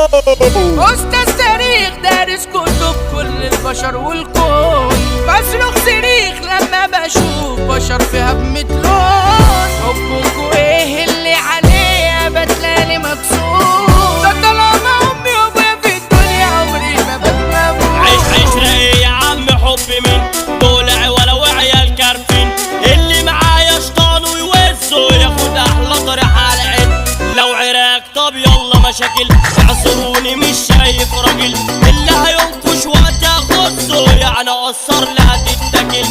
أستاذ تاريخ دارس كتب كل البشر والكون، بصرخ صريخ لما بشوف بشر فيها بمثلون. حبكوا ايه اللي عليا بتلاقي مكسور، ده طالما امي وابويا في الدنيا عمري ما بتموت. عيش رايق يا عم، حب مين دول ولا وعيال كارفين، اللي معايا شطان ويوزه ياخد احلى طريح على عين. لو عراك طب يلا مشاكل، اعذروني مش شايف راجل، اللي هينكش وقت اخصه يعني قصر لا تتاكل.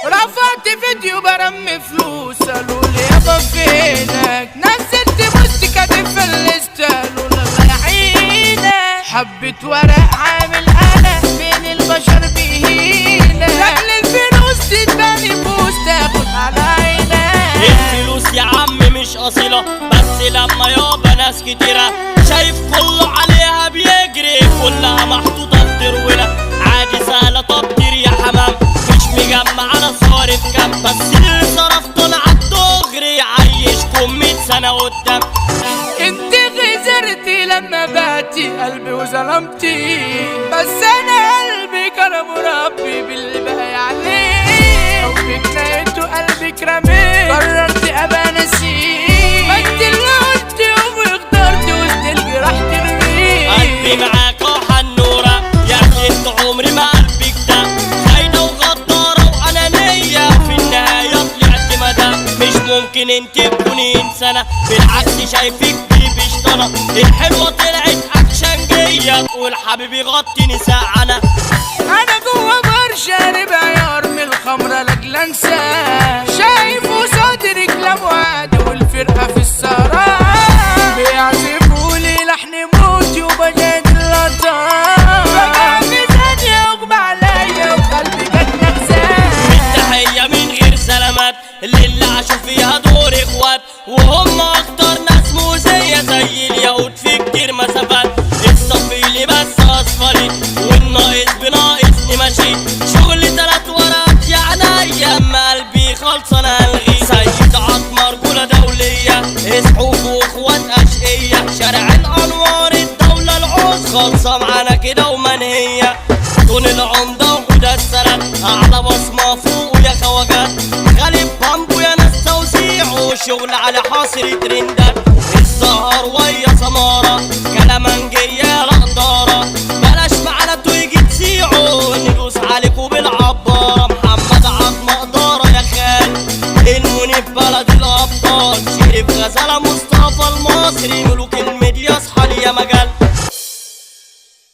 رفعت فيديو برمي فلوس قالوا لي يابا فينك، نزلت بوست كاتب في الليست قالوا لي الله يعينك. حبة ورق عامل قلق بين البشر بيهينك، لاجل الفلوس تتبني فلوس تاخد على عينك. الفلوس يا عم مش اصيلة، بس لما يابا ناس كتيرة شايف كله عليها بيجري، كلها محطوطة في ترويلة عادي سهلة تطير يا حمام. مش مجمع انا صارف كام، بس اللي صرفته انا عالدغري يعيشكم 100 سنة قدام. انت غزرتي لما بعتي قلبي وظلمتي، بس انا قلبي كان مربي باللي باقي عليه. حبك نقيته قلبك رميه، قررت ابقى نسيه، ما انت اللي قلت يوم اخترت وسط الجراح ترميه. قلبي معاك وحنورة يا اخي انت عمري ما قلبك ده، خاينة وغدارة وانانية في النهاية طلعت مدام. مش ممكن انت تكوني انسانة، بالعكس شايفك دي بشطانة، الحلوة طلعت اكشنجية تقول حبيبي غطيني ساعة. انا جوا بار شارب عيار من الخمرة لاجل انساه، شايف قصادي رجلة وعد والفرقة في السهران، بيعزفولي لحن موتي وبجاد اللطان. فجأة في ثانية اغمى عليا وقلبي جت نغزان. التحية من غير سلامات اللي عاشوا فيها دور اخوات، وهم اكتر ناس مؤذية زي اليهود في كتير مسافات. الصفيلي بس اصفري والناقص بناقصني ماشي، شغل 3 ورقات يا عينيا اما قلبي خلصان الغي. سيد عطمة رجولة دولية، اسحوق واخوات اشقية، شارع الانوار الدولة العوز خالصة معانا كده ومنهية. دون العمدة وحدى السند اعلى بصمة فوق يا خواجات، غالب بامبو يا ناس توزيع وشغل على حاصر ترندات. السهر ويا سمارة كلامنجية لقدارة، بلاش معانا تيجي تسيعوا ندوس عليكوا بالعبارة. محمد عظمة قدارة يا خال المنيف بلد الابطال، شريف غزالة مصطفى المصري ملوك الميديا اصحى يا مجال.